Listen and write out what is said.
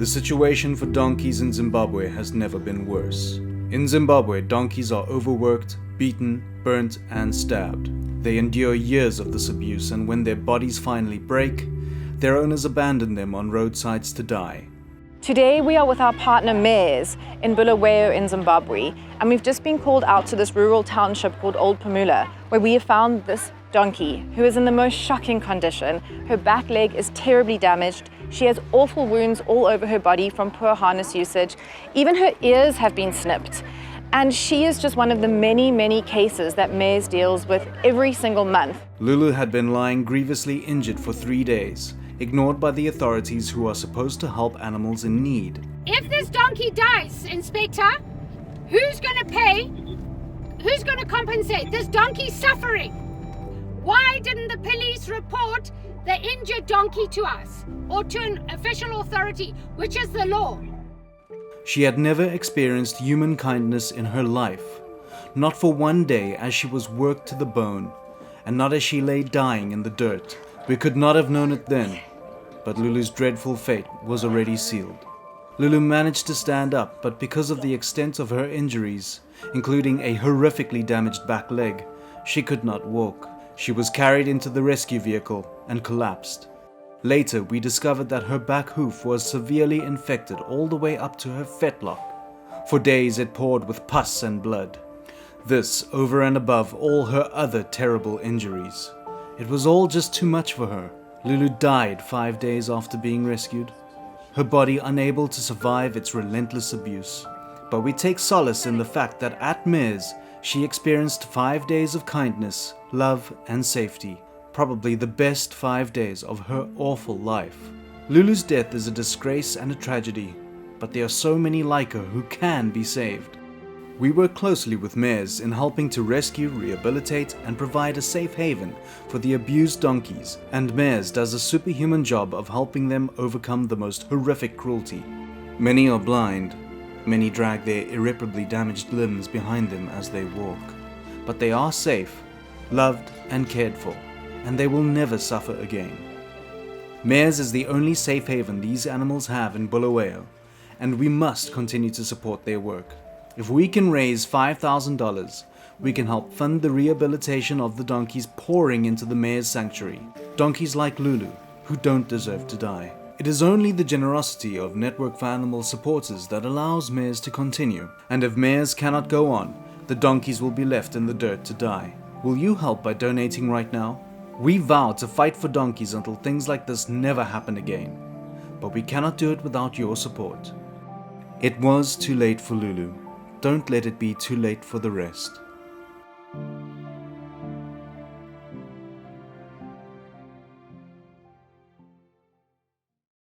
The situation for donkeys in Zimbabwe has never been worse. In Zimbabwe, donkeys are overworked, beaten, burnt, and stabbed. They endure years of this abuse, and when their bodies finally break, their owners abandon them on roadsides to die. Today we are with our partner Mares in Bulawayo in Zimbabwe, and we've just been called out to this rural township called Old Pamula, where we have found this donkey who is in the most shocking condition. Her back leg is terribly damaged. She has awful wounds all over her body from poor harness usage. Even her ears have been snipped. And she is just one of the many cases that Mares deals with every single month. Lulu had been lying grievously injured for 3 days, ignored by the authorities who are supposed to help animals in need. If this donkey dies, Inspector, who's going to pay? Who's going to compensate? This donkey's suffering. Why didn't the police report the injured donkey to us or to an official authority, which is the law? She had never experienced human kindness in her life, not for one day as she was worked to the bone, and not as she lay dying in the dirt. We could not have known it then, but Lulu's dreadful fate was already sealed. Lulu managed to stand up, but because of the extent of her injuries, including a horrifically damaged back leg, she could not walk. She was carried into the rescue vehicle and collapsed. Later, we discovered that her back hoof was severely infected all the way up to her fetlock. For days it poured with pus and blood. This over and above all her other terrible injuries. It was all just too much for her. Lulu died 5 days after being rescued, her body unable to survive its relentless abuse. But we take solace in the fact that at Mares, she experienced 5 days of kindness, love, and safety. Probably the best 5 days of her awful life. Lulu's death is a disgrace and a tragedy, but there are so many like her who can be saved. We work closely with Mares in helping to rescue, rehabilitate, and provide a safe haven for the abused donkeys, and Mares does a superhuman job of helping them overcome the most horrific cruelty. Many are blind, many drag their irreparably damaged limbs behind them as they walk, but they are safe, loved, and cared for, and they will never suffer again. Mares is the only safe haven these animals have in Bulawayo, and we must continue to support their work. If we can raise $5,000, we can help fund the rehabilitation of the donkeys pouring into the Mares sanctuary. Donkeys like Lulu, who don't deserve to die. It is only the generosity of Network for Animal supporters that allows Mares to continue. And if Mares cannot go on, the donkeys will be left in the dirt to die. Will you help by donating right now? We vow to fight for donkeys until things like this never happen again. But we cannot do it without your support. It was too late for Lulu. Don't let it be too late for the rest.